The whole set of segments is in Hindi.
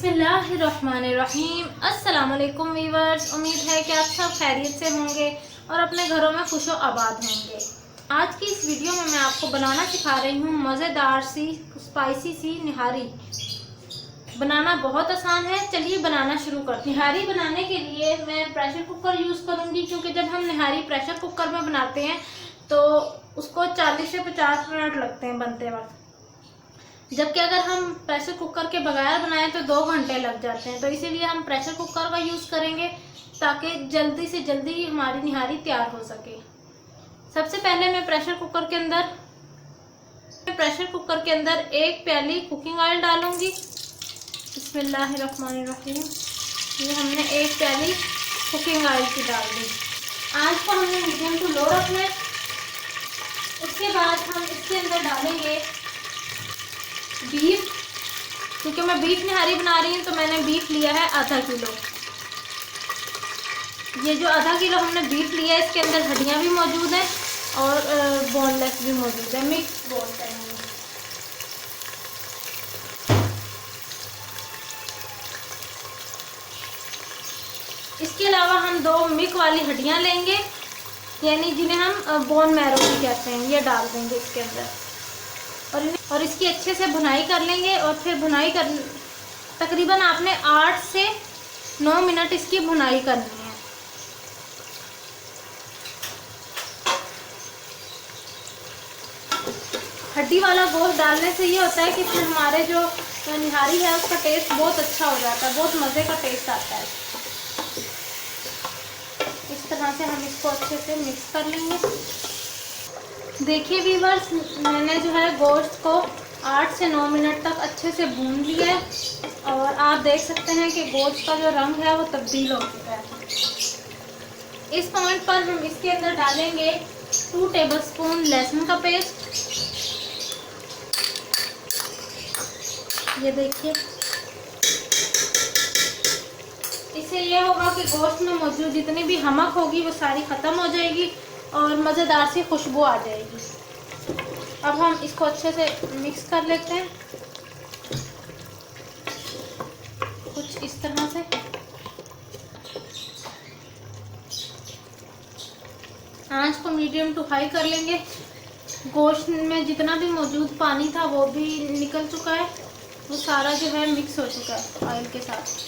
बिस्मिल्लाहिर्रहमानिर्रहीम। अस्सलाम वालेकुम वीवर्स, उम्मीद है कि आप सब खैरियत से होंगे और अपने घरों में खुशो आबाद होंगे। आज की इस वीडियो में मैं आपको बनाना सिखा रही हूँ मज़ेदार सी स्पाइसी सी निहारी। बनाना बहुत आसान है, चलिए बनाना शुरू करते हैं। निहारी बनाने के लिए मैं प्रेशर कुकर यूज़ करूँगी, क्योंकि जब हम निहारी प्रेशर कुकर में बनाते हैं तो उसको 40 से 50 मिनट लगते हैं बनते वक्त, जबकि अगर हम प्रेशर कुकर के बगैर बनाएं तो 2 घंटे लग जाते हैं। तो इसीलिए हम प्रेशर कुकर का यूज़ करेंगे ताकि जल्दी से जल्दी हमारी निहारी तैयार हो सके। सबसे पहले मैं प्रेशर कुकर के अंदर 1 प्याली कुकिंग ऑयल डालूंगी। बिस्मिल्लाहिर्रहमानिर्रहीम। ये हमने 1 प्याली कुकिंग ऑयल की डाल दी। आंच को हमने मीडियम टू लो रखना है। उसके बाद हम इसके अंदर डालेंगे बीफ। क्योंकि मैं बीफ निहारी बना रही हूँ तो मैंने बीफ लिया है आधा किलो। ये जो आधा किलो हमने बीफ लिया है, इसके अंदर हड्डियाँ भी मौजूद हैं और बोनलेस भी मौजूद है, मिक्स बोन है। इसके अलावा हम 2 मिक वाली हड्डियाँ लेंगे, यानी जिन्हें हम बोन मैरो भी कहते हैं, ये डाल देंगे इसके अंदर और इसकी अच्छे से भुनाई कर लेंगे। और फिर भुनाई कर तकरीबन आपने 8 से 9 मिनट इसकी भुनाई करनी है। हड्डी वाला गोश्त डालने से ये होता है कि फिर हमारे जो निहारी है उसका टेस्ट बहुत अच्छा हो जाता है, बहुत मज़े का टेस्ट आता है। इस तरह से हम इसको अच्छे से मिक्स कर लेंगे। देखिए वीवर्स, मैंने जो है गोश्त को 8 से 9 मिनट तक अच्छे से भून लिया है और आप देख सकते हैं कि गोश्त का जो रंग है वो तब्दील हो चुका है। इस पॉइंट पर हम इसके अंदर डालेंगे 2 टेबलस्पून लहसुन का पेस्ट। ये देखिए, इससे ये होगा कि गोश्त में मौजूद जितनी भी नमक होगी वो सारी ख़त्म हो जाएगी और मज़ेदार सी खुशबू आ जाएगी। अब हम इसको अच्छे से मिक्स कर लेते हैं, कुछ इस तरह से। आंच को मीडियम टू हाई कर लेंगे। गोश्त में जितना भी मौजूद पानी था वो भी निकल चुका है, वो सारा जो है मिक्स हो चुका है ऑयल के साथ।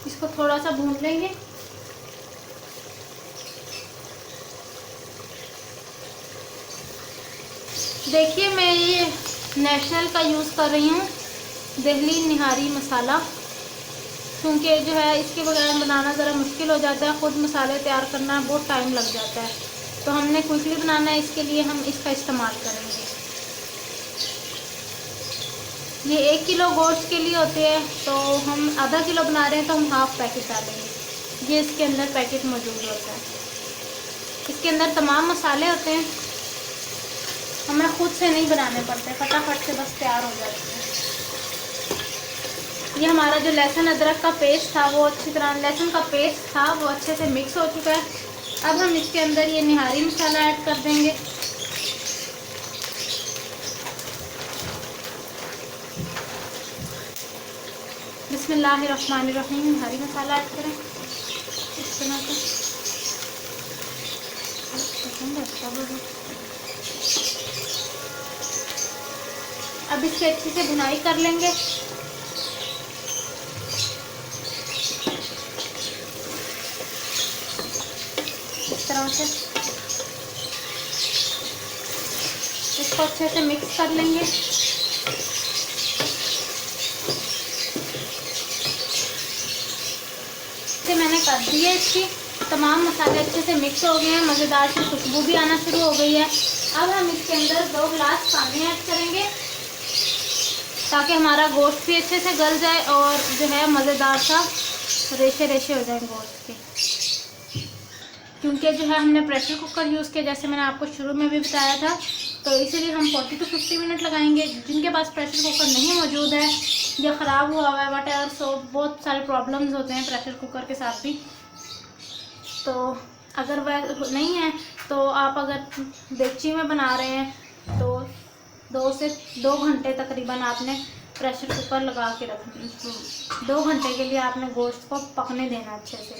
इसको थोड़ा सा भून लेंगे। देखिए, मैं ये नेशनल का यूज़ कर रही हूँ, दिल्ली निहारी मसाला, क्योंकि जो है इसके बगैर बनाना ज़रा मुश्किल हो जाता है। ख़ुद मसाले तैयार करना बहुत टाइम लग जाता है, तो हमने क्विकली बनाना है, इसके लिए हम इसका इस्तेमाल करेंगे। ये 1 किलो गोश्त के लिए होते हैं, तो हम आधा किलो बना रहे हैं तो हम हाफ़ पैकेट डालेंगे। ये इसके अंदर पैकेट मौजूद होता है। इसके अंदर तमाम मसाले होते हैं, हमें खुद से नहीं बनाने पड़ते, फटाफट से बस तैयार हो जाते हैं। ये हमारा जो लहसुन अदरक का पेस्ट था वो अच्छी तरह, लहसुन का पेस्ट था वो अच्छे से मिक्स हो चुका है। अब हम इसके अंदर ये निहारी मसाला ऐड कर देंगे। बिस्मिल्लाहिर्रहमानिर्रहीम। निहारी मसाला ऐड करें इस तरह से। अब इसकी अच्छे से भुनाई कर लेंगे। इस तरह से इसको अच्छे से मिक्स कर लेंगे। मैंने कर दी है, इसकी तमाम मसाले अच्छे से मिक्स हो गए हैं, मज़ेदार सी खुशबू भी आना शुरू हो गई है। अब हम इसके अंदर 2 गिलास पानी ऐड करेंगे ताकि हमारा गोश्त भी अच्छे से गल जाए और जो है मज़ेदार सा रेशे रेशे हो जाए गोश्त के। क्योंकि जो है हमने प्रेशर कुकर यूज़ किया, जैसे मैंने आपको शुरू में भी बताया था, तो इसीलिए हम 40 से 50 मिनट लगाएंगे। जिनके पास प्रेशर कुकर नहीं मौजूद है या ख़राब हुआ हुआ है वट सो बहुत सारे प्रॉब्लम्स होते हैं प्रेशर कुकर के साथ भी, तो अगर वह नहीं है तो आप अगर देगची में बना रहे हैं तो 2 से 2 घंटे तकरीबन आपने प्रेशर कुकर लगा के रखना। 2 घंटे के लिए आपने गोश्त को पकने देना अच्छे से।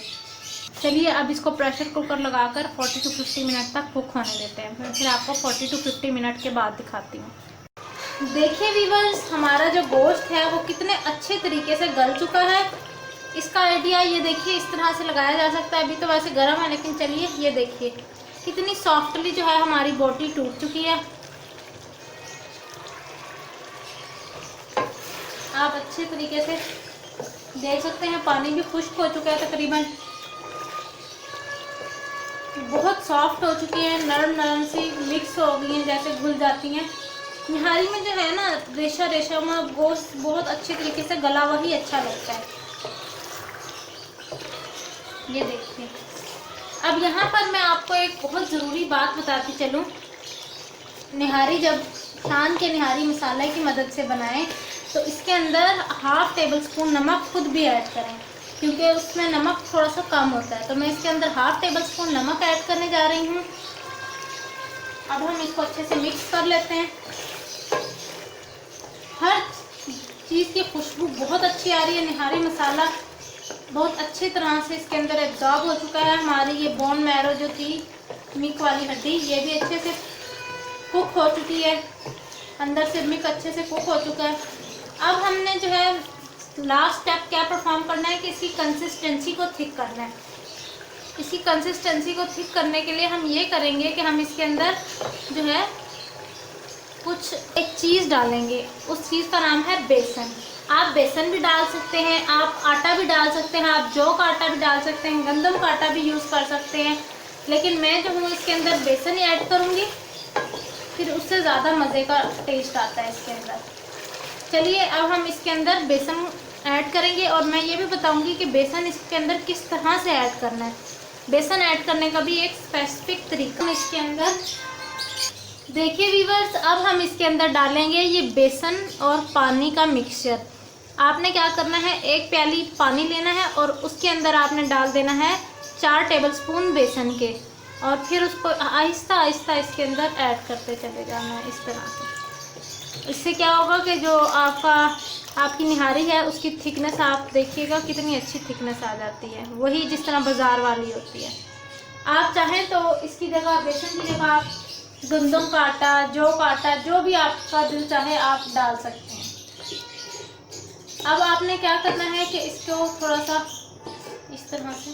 चलिए अब इसको प्रेशर कुकर लगाकर 40 to 50 मिनट तक कुक होने देते हैं। फिर आपको 40 to 50 मिनट के बाद दिखाती हूँ। देखिए व्यूअर्स, हमारा जो गोश्त है वो कितने अच्छे तरीके से गल चुका है। इसका आइडिया ये देखिए, इस तरह से लगाया जा सकता है। अभी तो वैसे गर्म है, लेकिन चलिए ये देखिए कितनी सॉफ्टली जो है हमारी बोटी टूट चुकी है। आप अच्छे तरीके से देख सकते हैं, पानी भी खुश्क हो चुका है तकरीबन। बहुत सॉफ्ट हो चुकी है, नरम नरम सी मिक्स हो गई हैं, जैसे घुल जाती हैं। निहारी में जो है ना रेशा रेशा में गोश्त बहुत अच्छे तरीके से गला हुआ ही अच्छा लगता है। ये देखिए, अब यहाँ पर मैं आपको एक बहुत ज़रूरी बात बताती चलूँ। निहारी जब शान के निहारी मसाले की मदद से बनाएं तो इसके अंदर 1/2 टेबल स्पून नमक खुद भी ऐड करें, क्योंकि उसमें नमक थोड़ा सा कम होता है। तो मैं इसके अंदर 1/2 टेबल स्पून नमक ऐड करने जा रही हूँ। अब हम इसको अच्छे से मिक्स कर लेते हैं। हर चीज़ की खुशबू बहुत अच्छी आ रही है। निहारी मसाला बहुत अच्छी तरह से इसके अंदर एब्जॉर्ब हो चुका है। हमारी ये बोन मैरो जो थी, मिक वाली हड्डी, ये भी अच्छे से कुक हो चुकी है। अंदर से मिक अच्छे से कुक हो चुका है। अब हमने जो है लास्ट स्टेप क्या परफॉर्म करना है कि इसकी कंसिस्टेंसी को थिक करना है। इसकी कंसिस्टेंसी को थिक करने के लिए हम ये करेंगे कि हम इसके अंदर जो है कुछ एक चीज़ डालेंगे। उस चीज़ का नाम है बेसन। आप बेसन भी डाल सकते हैं, आप आटा भी डाल सकते हैं, आप जौ का आटा भी डाल सकते हैं, गंदम का आटा भी यूज़ कर सकते हैं। लेकिन मैं जो हूँ इसके अंदर बेसन ही ऐड करूँगी, फिर उससे ज़्यादा मज़े का टेस्ट आता है इसके अंदर। चलिए अब हम इसके अंदर बेसन ऐड करेंगे और मैं ये भी बताऊंगी कि बेसन इसके अंदर किस तरह से ऐड करना है। बेसन ऐड करने का भी एक स्पेसिफिक तरीका इसके अंदर। देखिए व्यूअर्स, अब हम इसके अंदर डालेंगे ये बेसन और पानी का मिक्सचर। आपने क्या करना है, 1 प्याली पानी लेना है और उसके अंदर आपने डाल देना है 4 टेबल स्पून बेसन के, और फिर उसको आहिस्ता आहिस्ता इसके अंदर ऐड करते चले जाना है इस तरह से। इससे क्या होगा कि जो आपकी निहारी है उसकी थिकनेस आप देखिएगा कितनी अच्छी थिकनेस आ जाती है, वही जिस तरह बाज़ार वाली होती है। आप चाहें तो इसकी जगह, बेसन की जगह आप गंदम का आटा, जौ का आटा, जो भी आपका दिल चाहे आप डाल सकते हैं। अब आपने क्या करना है कि इसको थोड़ा सा इस तरह से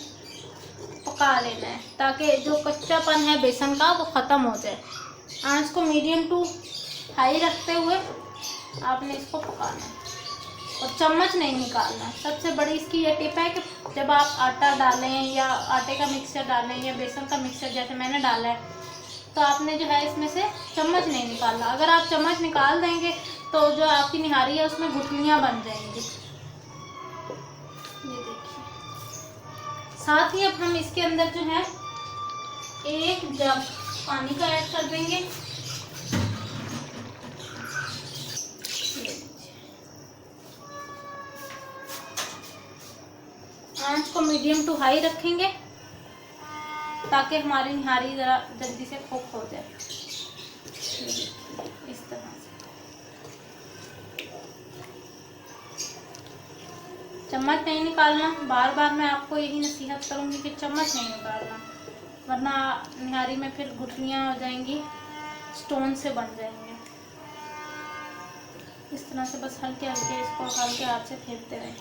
पका लेना है ताकि जो कच्चापन है बेसन का वो ख़त्म हो जाए। आंच को मीडियम टू हाई रखते हुए आपने इसको पकाना है और चम्मच नहीं निकालना है। सबसे बड़ी इसकी ये टिप है कि जब आप आटा डालें या आटे का मिक्सचर डालें या बेसन का मिक्सचर जैसे मैंने डाला है, तो आपने जो है इसमें से चम्मच नहीं निकालना। अगर आप चम्मच निकाल देंगे तो जो आपकी निहारी है उसमें गुठलियाँ बन जाएंगी। ये देखिए, साथ ही अब हम इसके अंदर जो है 1 जग पानी का ऐड कर देंगे। आंच को मीडियम टू हाई रखेंगे ताकि हमारी निहारी ज़रा जल्दी से कुक हो जाए। इस तरह से चम्मच नहीं निकालना। बार बार मैं आपको यही नसीहत करूँगी कि चम्मच नहीं निकालना, वरना निहारी में फिर गुठलियाँ हो जाएंगी, स्टोन से बन जाएंगे। इस तरह से बस हल्के हल्के इसको हल्के हाथ से फेरते रहें।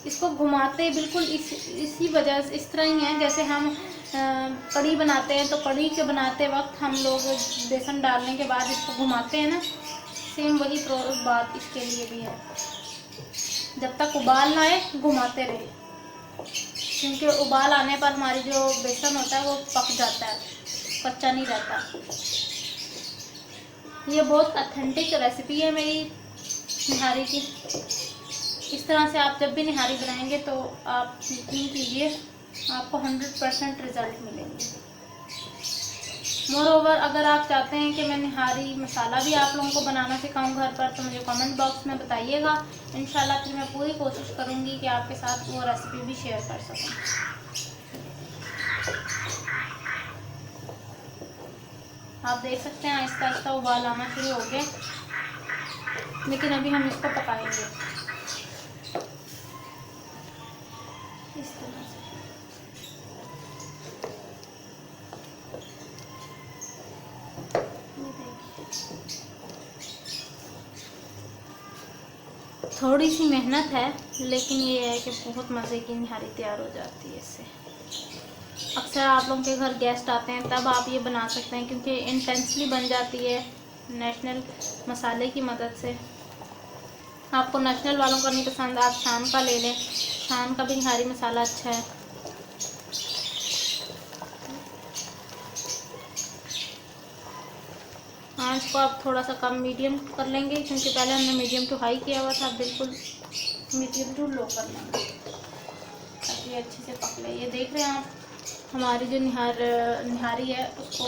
इसको घुमाते बिल्कुल इसी वजह से इस तरह ही है जैसे हम कढ़ी बनाते हैं, तो कढ़ी के बनाते वक्त हम लोग बेसन डालने के बाद इसको घुमाते हैं ना, सेम वही बात इसके लिए भी है। जब तक उबाल ना आए घुमाते रहे, क्योंकि उबाल आने पर हमारी जो बेसन होता है वो पक जाता है, कच्चा नहीं रहता। ये बहुत ऑथेंटिक रेसिपी है मेरी निहारी की। इस तरह से आप जब भी निहारी बनाएंगे तो आप यकीन कीजिए आपको 100% रिज़ल्ट मिलेंगे। मोर ओवर अगर आप चाहते हैं कि मैं निहारी मसाला भी आप लोगों को बनाना सिखाऊं घर पर, तो मुझे कमेंट बॉक्स में बताइएगा। इंशाल्लाह फिर मैं पूरी कोशिश करूंगी कि आपके साथ वो रेसिपी भी शेयर कर सकूं। आप देख सकते हैं आहिस्ता आहिस्ता उबाल आना शुरू हो गए, लेकिन अभी हम इसको पकाएंगे इस तरह से। थोड़ी सी मेहनत है, लेकिन ये है कि बहुत मज़े की निहारी तैयार हो जाती है इससे। अक्सर आप लोगों के घर गेस्ट आते हैं तब आप ये बना सकते हैं, क्योंकि इंटेंसली बन जाती है नेशनल मसाले की मदद से। आपको नेशनल वालों का नहीं पसंद, आप शान का ले लें, शान का भी निहारी मसाला अच्छा है। आंच को आप थोड़ा सा कम मीडियम कर लेंगे, क्योंकि पहले हमने मीडियम टू हाई किया हुआ था, बिल्कुल मीडियम टू लो कर लेंगे ताकि ये अच्छे से पक ले। ये देख रहे हैं आप, हमारी जो निहारी है उसको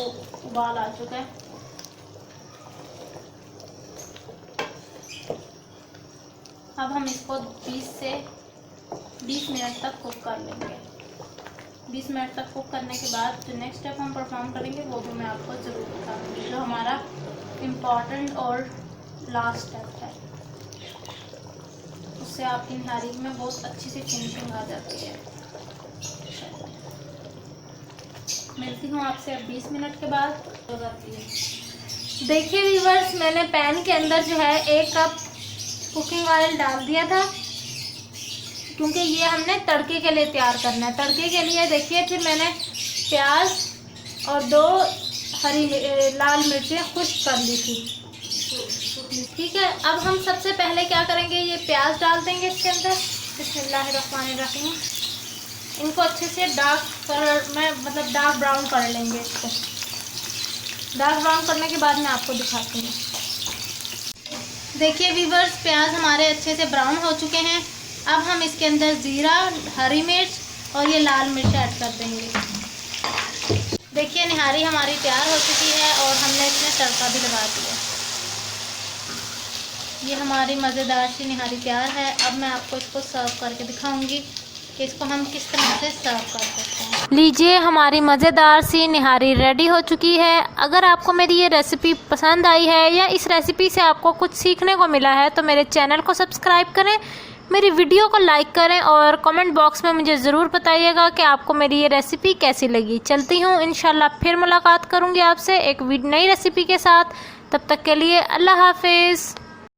उबाल आ चुका है। अब हम इसको 20 मिनट तक कुक कर लेंगे। 20 मिनट तक कुक करने के बाद जो नेक्स्ट स्टेप हम परफॉर्म करेंगे वो भी मैं आपको ज़रूर बता दूँगी, जो हमारा इम्पॉर्टेंट और लास्ट स्टेप है। उससे आपकी निहारी में बहुत अच्छी सी फिनिशिंग आ जाती है। मिलती हूँ आपसे अब 20 मिनट के बाद हो जाती है। देखिए व्यूअर्स, मैंने पैन के अंदर जो है 1 कप कुकिंग ऑयल डाल दिया था, क्योंकि ये हमने तड़के के लिए तैयार करना है। तड़के के लिए देखिए, फिर मैंने प्याज और 2 लाल मिर्चें खुश्क कर ली थी। ठीक है, अब हम सबसे पहले क्या करेंगे, ये प्याज डाल देंगे इसके अंदर। बिस्मिल्लाहिर्रहमानिर्रहीम। इनको अच्छे से डार्क कलर में, मतलब डार्क ब्राउन कर लेंगे इसको। डार्क ब्राउन करने के बाद मैं आपको दिखाती हूँ। देखिए व्यूअर्स, प्याज हमारे अच्छे से ब्राउन हो चुके हैं। अब हम इसके अंदर ज़ीरा, हरी मिर्च और ये लाल मिर्च ऐड कर देंगे। देखिए निहारी हमारी तैयार हो चुकी है और हमने इसमें तड़का भी लगा दिया। ये हमारी मज़ेदार सी निहारी तैयार है। अब मैं आपको इसको सर्व करके दिखाऊंगी कि इसको हम किस तरह से सर्व कर सकते हैं। लीजिए, हमारी मज़ेदार सी निहारी रेडी हो चुकी है। अगर आपको मेरी ये रेसिपी पसंद आई है या इस रेसिपी से आपको कुछ सीखने को मिला है तो मेरे चैनल को सब्सक्राइब करें, मेरी वीडियो को लाइक करें और कमेंट बॉक्स में मुझे ज़रूर बताइएगा कि आपको मेरी ये रेसिपी कैसी लगी। चलती हूँ, इंशाल्लाह फिर मुलाकात करूँगी आपसे एक नई रेसिपी के साथ। तब तक के लिए अल्लाह हाफिज़।